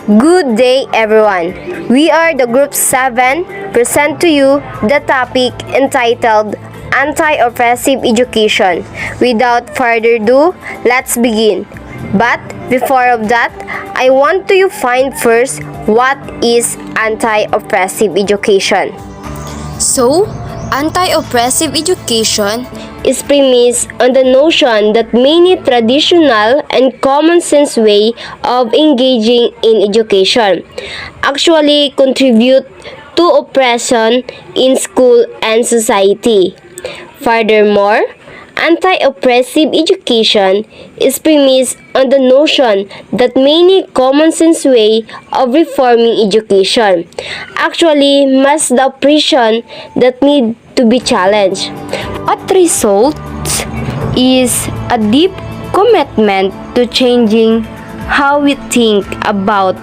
Good day, everyone. We are the Group 7, present to you the topic entitled Anti-Oppressive Education. Without further ado, let's begin. But before of that, I want to find first what is anti-oppressive education. So, anti-oppressive education is premised on the notion that many traditional and common sense way of engaging in education actually contribute to oppression in school and society. Furthermore, anti-oppressive education is premised on the notion that many common sense way of reforming education actually mask the oppression that need to be challenged. What results is a deep commitment to changing how we think about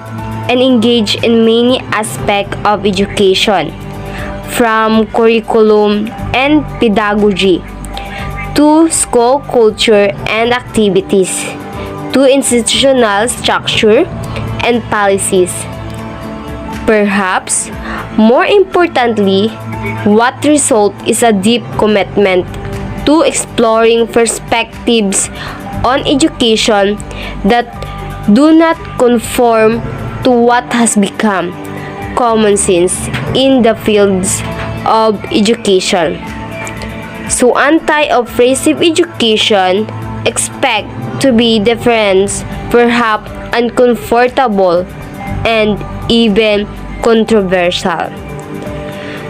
and engage in many aspects of education, from curriculum and pedagogy to school culture and activities, to institutional structure and policies. Perhaps, more importantly, what result is a deep commitment to exploring perspectives on education that do not conform to what has become common sense in the fields of education. So anti-oppressive education expect to be different, perhaps uncomfortable, and even controversial.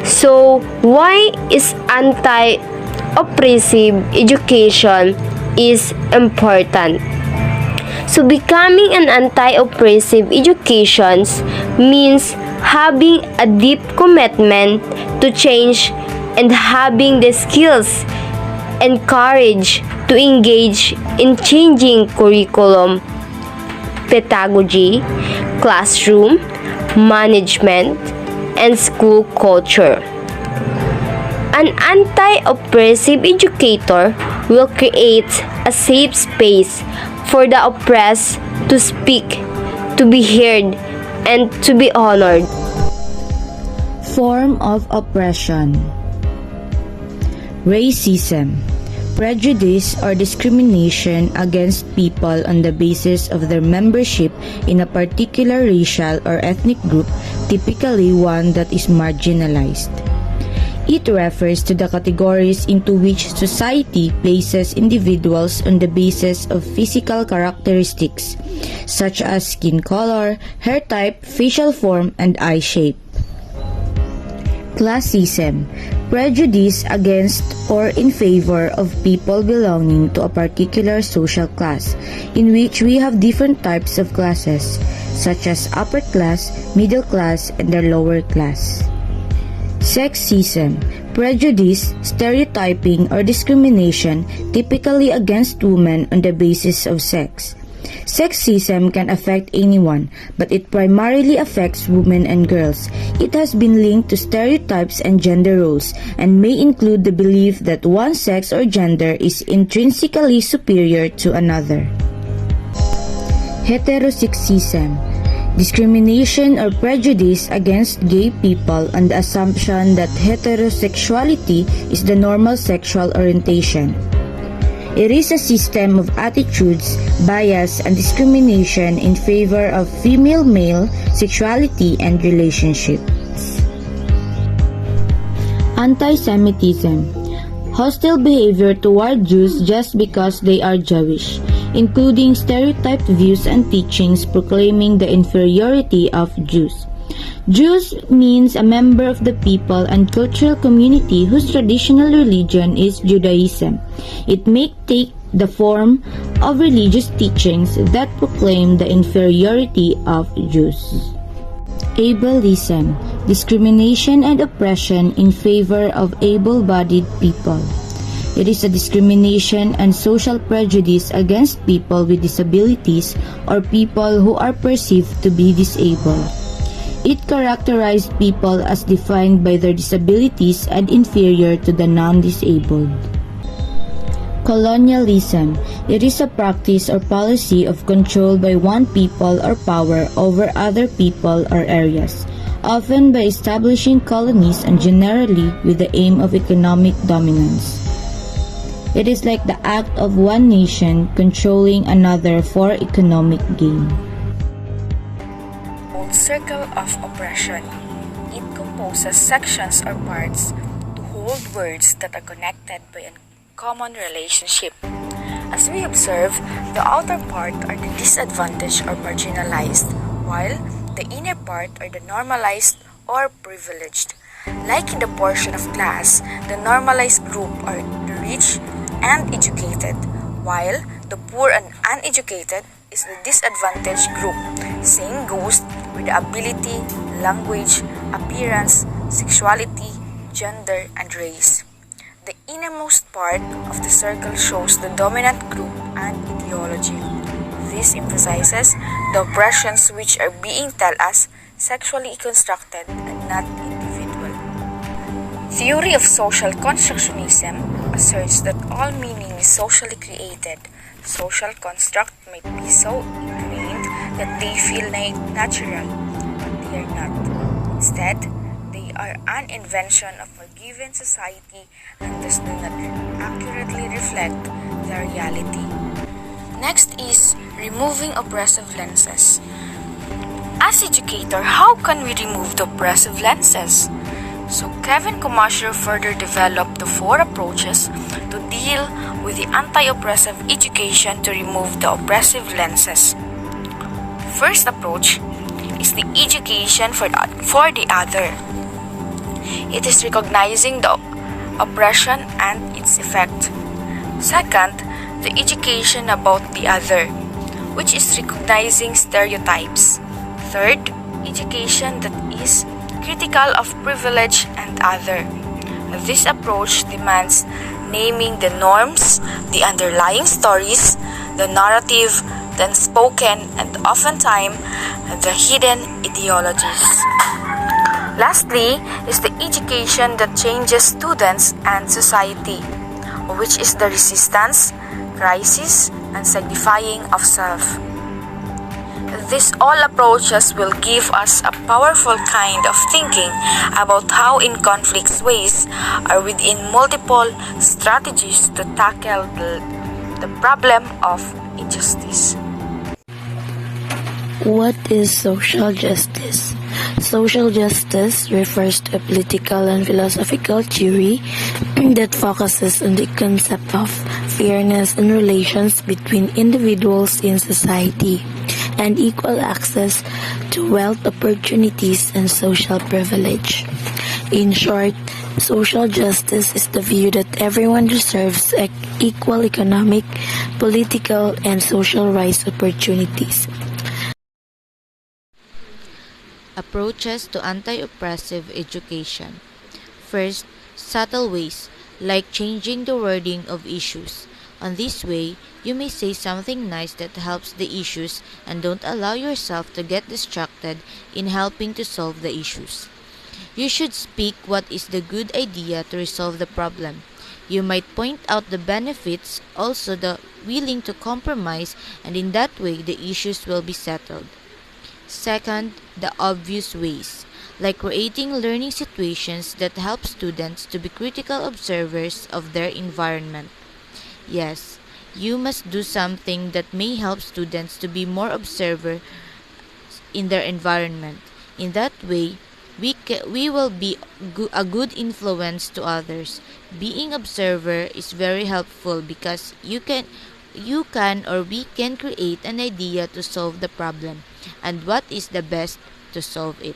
So why is anti-oppressive education is important? So becoming an anti-oppressive education means having a deep commitment to change and having the skills and courage to engage in changing curriculum, pedagogy, classroom, management, and school culture. An anti-oppressive educator will create a safe space for the oppressed to speak, to be heard, and to be honored. Form of oppression: racism, prejudice or discrimination against people on the basis of their membership in a particular racial or ethnic group, typically one that is marginalized. It refers to the categories into which society places individuals on the basis of physical characteristics, such as skin color, hair type, facial form, and eye shape. Classism, prejudice against or in favor of people belonging to a particular social class, in which we have different types of classes, such as upper class, middle class, and the lower class. Sexism, prejudice, stereotyping, or discrimination typically against women on the basis of sex. Sexism can affect anyone, but it primarily affects women and girls. It has been linked to stereotypes and gender roles, and may include the belief that one sex or gender is intrinsically superior to another. Heterosexism, discrimination or prejudice against gay people on the assumption that heterosexuality is the normal sexual orientation. It is a system of attitudes, bias, and discrimination in favor of female-male sexuality and relationships. Anti-Semitism, hostile behavior toward Jews just because they are Jewish, including stereotyped views and teachings proclaiming the inferiority of Jews. Jews means a member of the people and cultural community whose traditional religion is Judaism. It may take the form of religious teachings that proclaim the inferiority of Jews. Ableism, discrimination and oppression in favor of able-bodied people. It is a discrimination and social prejudice against people with disabilities or people who are perceived to be disabled. It characterized people as defined by their disabilities and inferior to the non-disabled. Colonialism. It is a practice or policy of control by one people or power over other people or areas, often by establishing colonies and generally with the aim of economic dominance. It is like the act of one nation controlling another for economic gain. Old circle of oppression. It composes sections or parts to hold words that are connected by a common relationship. As we observe, the outer part are the disadvantaged or marginalized, while the inner part are the normalized or privileged. Like in the portion of class, the normalized group are the rich and educated, while the poor and uneducated is the disadvantaged group. Same goes with the ability, language, appearance, sexuality, gender, and race. The innermost part of the circle shows the dominant group and ideology. This emphasizes the oppressions which are being tell us sexually constructed and not individual. Theory of social constructionism asserts that all meaning is socially created. Social construct may be so ingrained that they feel natural, but they are not. Instead, they are an invention of a given society and thus do not accurately reflect the reality. Next is removing oppressive lenses. As educator, how can we remove the oppressive lenses? So Kevin Comasher further developed the 4 approaches to deal with the anti-oppressive education to remove the oppressive lenses. First approach is the education for the other. It is recognizing the oppression and its effect. Second, the education about the other, which is recognizing stereotypes. Third, education that is critical of privilege and other. This approach demands naming the norms, the underlying stories, the narrative, the unspoken, and oftentimes the hidden ideologies. Lastly is the education that changes students and society, which is the resistance, crisis, and sanctifying of self. These all approaches will give us a powerful kind of thinking about how in conflicts ways are within multiple strategies to tackle the problem of injustice. What is social justice? Social justice refers to a political and philosophical theory that focuses on the concept of fairness in relations between individuals in society and equal access to wealth opportunities and social privilege. In short, social justice is the view that everyone deserves equal economic, political, and social rights opportunities. Approaches to anti-oppressive education. First, subtle ways, like changing the wording of issues. On this way, you may say something nice that helps the issues and don't allow yourself to get distracted in helping to solve the issues. You should speak what is the good idea to resolve the problem. You might point out the benefits, also the willing to compromise, and in that way the issues will be settled. Second, the obvious ways, like creating learning situations that help students to be critical observers of their environment. Yes, you must do something that may help students to be more observer in their environment. In that way, we will be a good influence to others. Being observer is very helpful because you can or we can create an idea to solve the problem and what is the best to solve it.